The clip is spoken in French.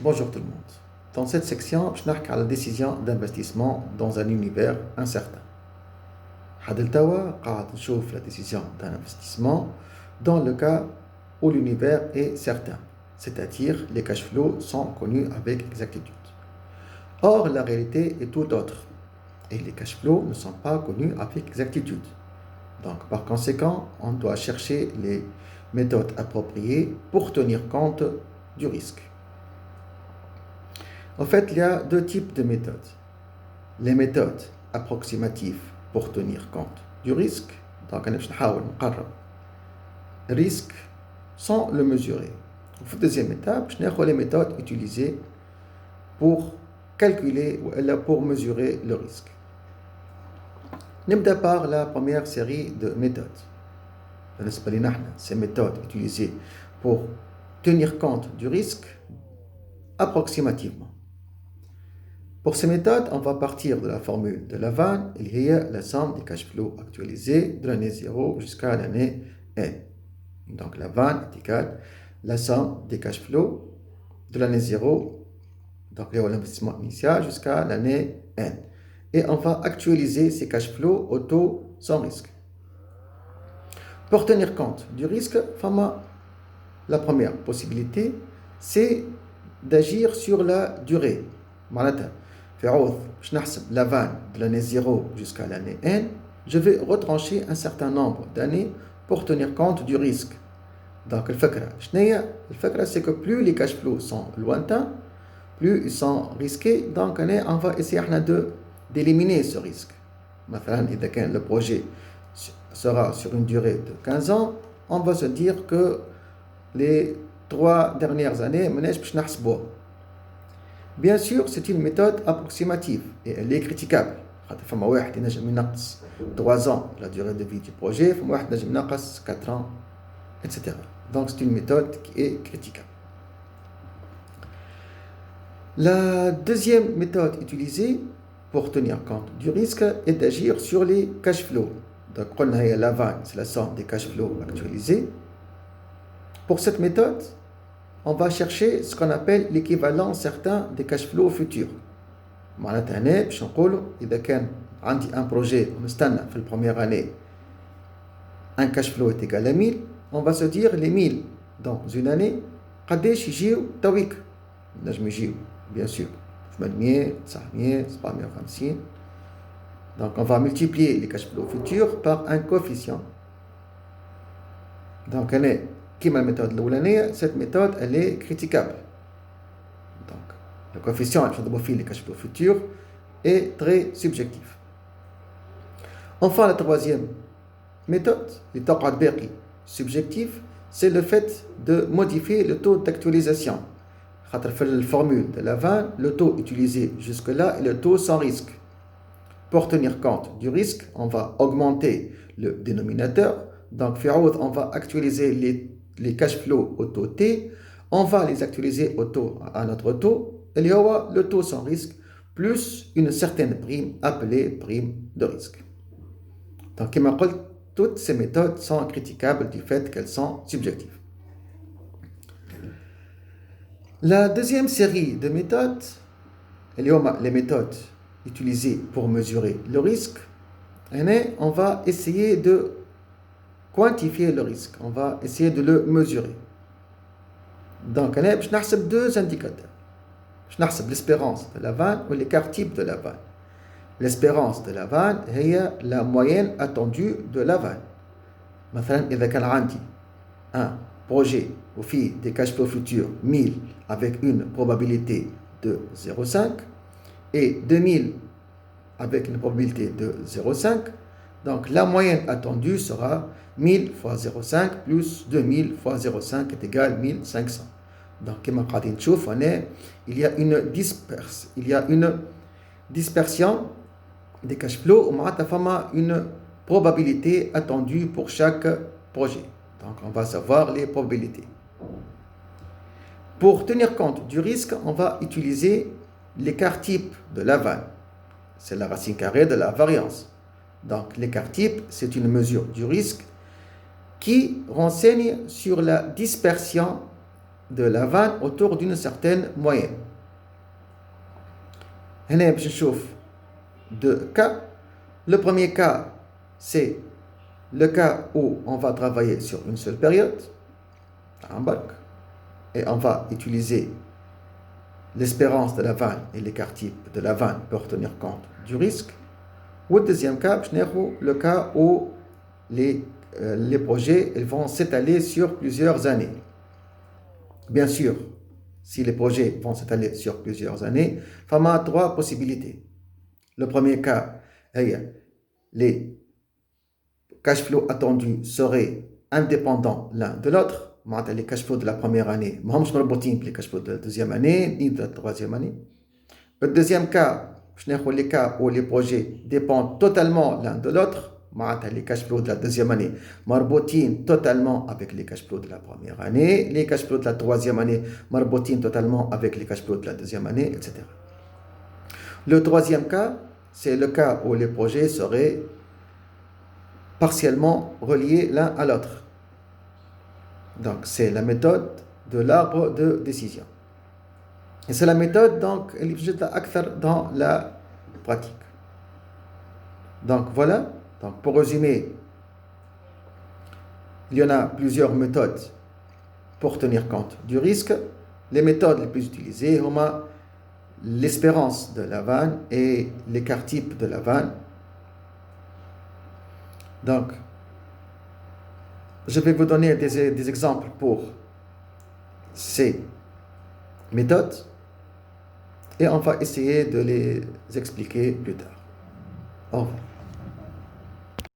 Bonjour tout le monde. Dans cette section, je vais parler de la décision d'investissement dans un univers incertain. Hadiltawa قاعد نشوف la décision d'un investissement dans le cas où l'univers est certain, c'est-à-dire les cash flows sont connus avec exactitude. Or, la réalité est tout autre et les cash flows ne sont pas connus avec exactitude. Donc, par conséquent, on doit chercher les méthodes appropriées pour tenir compte du risque. En fait, il y a deux types de méthodes. Les méthodes approximatives pour tenir compte du risque. Donc, on va le risque sans le mesurer. La deuxième étape, je vais les méthodes utilisées pour calculer ou pour mesurer le risque. نبدأ par la première série de méthodes. Ces méthodes utilisées pour tenir compte du risque approximativement. Pour ces méthodes, on va partir de la formule de Lavan, il y a la somme des cash flows actualisés de l'année 0 jusqu'à l'année N. Donc Lavan est égal la somme des cash flows de l'année 0, donc l'investissement initial, jusqu'à l'année N. Et on va actualiser ces cash flows au taux sans risque. Pour tenir compte du risque, la première possibilité, c'est d'agir sur la durée. Je نحسب la vanne de l'année 0 jusqu'à l'année N, je vais retrancher un certain nombre d'années pour tenir compte du risque. Donc, le fait c'est que plus les cash flows sont lointains, plus ils sont risqués, donc on va essayer d'éliminer ce risque. Le projet sera sur une durée de 15 ans, on va se dire que les 3 dernières années, bien sûr, c'est une méthode approximative et elle est critiquable. فما واحد ينجم ينقص 3 ans la durée de vie du projet, فما واحد ينجم ينقص 4 ans, etc. Donc c'est une méthode qui est critiquable. La deuxième méthode utilisée pour tenir compte du risque est d'agir sur les cash flows. Donc on a la vanne, c'est la somme des cash flows actualisés. Pour cette méthode, on va chercher ce qu'on appelle l'équivalent certain des cash flows futurs. معناتها هنا باش نقولوا إذا كان عندي un projet ونستنى في première année un cash flow est égal à 1000, on va se dire les 1000 dans une année قداش يجيو تويك. نجم يجيو bien sûr 800 900 750. Donc on va multiplier les cash flows futurs par un coefficient. Donc comme la méthode l'oulaniyya, cette méthode elle est critiquable. Donc le coefficient les cash flows futurs est très subjectif. Enfin la troisième méthode, les subjectif, c'est le fait de modifier le taux d'actualisation. La formule de Lavan, le taux utilisé jusque-là est le taux sans risque. Pour tenir compte du risque, on va augmenter le dénominateur. Donc, on va actualiser les cash flows au taux T. On va les actualiser à notre taux. Il y aura le taux sans risque plus une certaine prime appelée prime de risque. Donc, comme je l'ai dit, toutes ces méthodes sont critiquables du fait qu'elles sont subjectives. La deuxième série de méthodes, les méthodes utilisées pour mesurer le risque, on va essayer de quantifier le risque, on va essayer de le mesurer. Donc, je vais نحسب deux indicateurs. Je نحسب l'espérance de la vanne ou l'écart type de la vanne. L'espérance de la vanne est la moyenne attendue de la vanne. مثلا إذا كان عندي un projet où fait des cash flows futurs 1000 avec une probabilité de 0,5 et 2000 avec une probabilité de 0,5, donc la moyenne attendue sera 1000 fois 0,5 plus 2000 fois 0,5 est égal à 1500. Donc comme on peut voir, il y a une dispersion des cash flows, une probabilité attendue pour chaque projet. Donc on va savoir les probabilités. Pour tenir compte du risque, on va utiliser l'écart type de la vanne. C'est la racine carrée de la variance. Donc l'écart type, c'est une mesure du risque qui renseigne sur la dispersion de la vanne autour d'une certaine moyenne. هنا باش نشوف deux cas. Le premier cas, c'est le cas où on va travailler sur une seule période, un bac, et on va utiliser l'espérance de la vanne et l'écart type de la vanne pour tenir compte du risque. Ou le deuxième cas, le cas où les projets ils vont s'étaler sur plusieurs années. Bien sûr, si les projets vont s'étaler sur plusieurs années, il y a trois possibilités. Le premier cas, les cash flows attendus seraient indépendants l'un de l'autre. Les cash flows de la première année, les cash flows de la deuxième année, ni de la troisième année. Le deuxième cas, les cas où les projets dépendent totalement l'un de l'autre. Les cash flows de la deuxième année marboutine totalement avec les cash flows de la première année, les cash flows de la troisième année marboutine totalement avec les cash flows de la deuxième année, etc. Le troisième cas, c'est le cas où les projets seraient partiellement reliés l'un à l'autre. Donc, c'est la méthode de l'arbre de décision. Et c'est la méthode donc elle est dans la pratique. Donc voilà. Donc pour résumer, il y en a plusieurs méthodes pour tenir compte du risque. Les méthodes les plus utilisées sont l'espérance de la vanne et l'écart type de la vanne. Donc, je vais vous donner des exemples pour ces méthodes et on va essayer de les expliquer plus tard. Au revoir.